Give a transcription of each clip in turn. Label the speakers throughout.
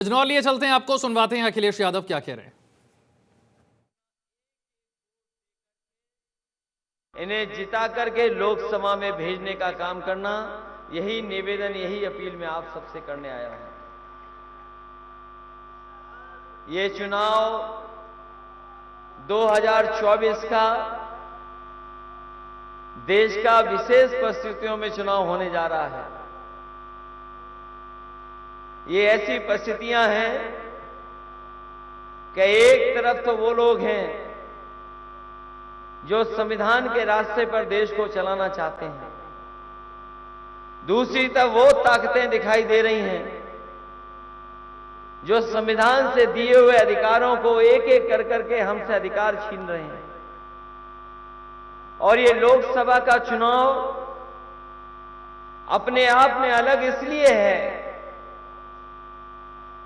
Speaker 1: बिजनौर लिए चलते हैं, आपको सुनवाते हैं अखिलेश यादव क्या कह रहे हैं।
Speaker 2: इन्हें जिता करके लोकसभा में भेजने का काम करना, यही निवेदन, यही अपील मैं आप सबसे करने आया हूं। ये चुनाव 2024 का देश का विशेष परिस्थितियों में चुनाव होने जा रहा है। ये ऐसी परिस्थितियां हैं कि एक तरफ तो वो लोग हैं जो संविधान के रास्ते पर देश को चलाना चाहते हैं, दूसरी तरफ वो ताकतें दिखाई दे रही हैं जो संविधान से दिए हुए अधिकारों को एक एक कर करके हमसे अधिकार छीन रहे हैं। और ये लोकसभा का चुनाव अपने आप में अलग इसलिए है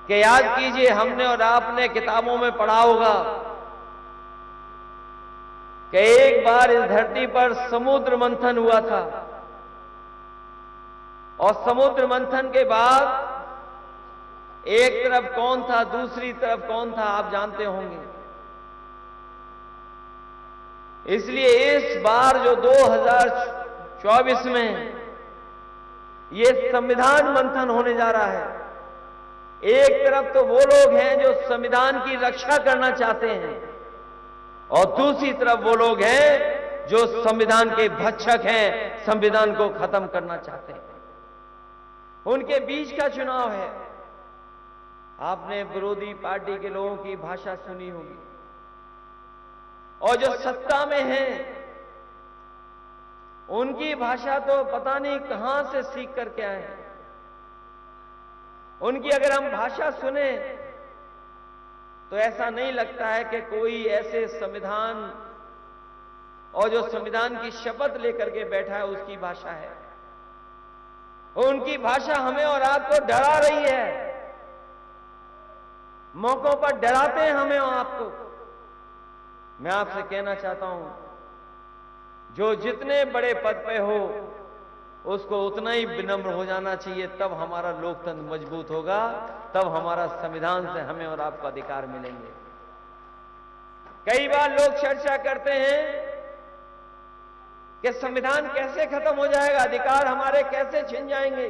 Speaker 2: कि याद कीजिए, हमने और आपने किताबों में पढ़ा होगा कि एक बार इस धरती पर समुद्र मंथन हुआ था, और समुद्र मंथन के बाद एक तरफ कौन था, दूसरी तरफ कौन था, आप जानते होंगे। इसलिए इस बार जो 2024 में ये संविधान मंथन होने जा रहा है, एक तरफ तो वो लोग हैं जो संविधान की रक्षा करना चाहते हैं, और दूसरी तरफ वो लोग हैं जो संविधान के भक्षक हैं, संविधान को खत्म करना चाहते हैं। उनके बीच का चुनाव है। आपने विरोधी पार्टी के लोगों की भाषा सुनी होगी, और जो सत्ता में हैं उनकी भाषा तो पता नहीं कहां से सीख करके आए हैं। उनकी अगर हम भाषा सुने तो ऐसा नहीं लगता है कि कोई ऐसे संविधान और जो संविधान की शपथ लेकर के बैठा है उसकी भाषा है। उनकी भाषा हमें और आपको डरा रही है, मौकों पर डराते हैं हमें और आपको। मैं आपसे कहना चाहता हूं, जो जितने बड़े पद पे हो उसको उतना ही विनम्र हो जाना चाहिए, तब हमारा लोकतंत्र मजबूत होगा, तब हमारा संविधान से हमें और आपको अधिकार मिलेंगे। कई बार लोग चर्चा करते हैं कि संविधान कैसे खत्म हो जाएगा, अधिकार हमारे कैसे छिन जाएंगे।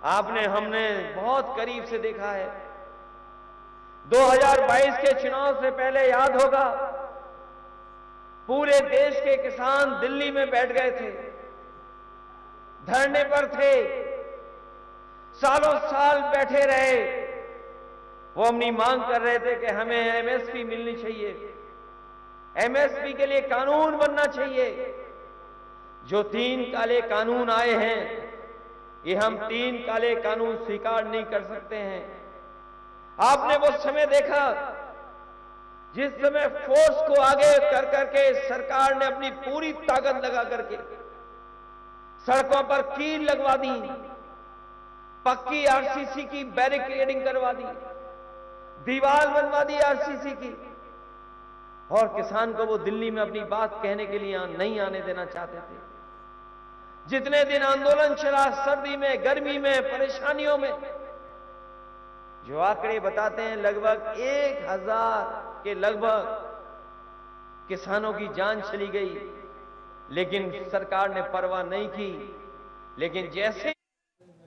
Speaker 2: आपने हमने बहुत करीब से देखा है। 2022 के चुनाव से पहले याद होगा, पूरे देश के किसान दिल्ली में बैठ गए थे, धरने पर थे, सालों साल बैठे रहे। वो अपनी मांग कर रहे थे कि हमें एमएसपी मिलनी चाहिए, एमएसपी के लिए कानून बनना चाहिए। जो 3 काले कानून आए हैं, ये हम 3 काले कानून स्वीकार नहीं कर सकते हैं। आपने वो समय देखा जिस समय फोर्स को आगे कर करके सरकार ने अपनी पूरी ताकत लगा करके सड़कों पर कील लगवा दी, पक्की आरसीसी की बैरिकेडिंग करवा दी, दीवार बनवा दी आरसीसी की, और किसान को वो दिल्ली में अपनी बात कहने के लिए नहीं आने देना चाहते थे। जितने दिन आंदोलन चला, सर्दी में, गर्मी में, परेशानियों में, जो आंकड़े बताते हैं लगभग 1000 के लगभग किसानों की जान चली गई, लेकिन सरकार ने परवाह नहीं की। लेकिन जैसे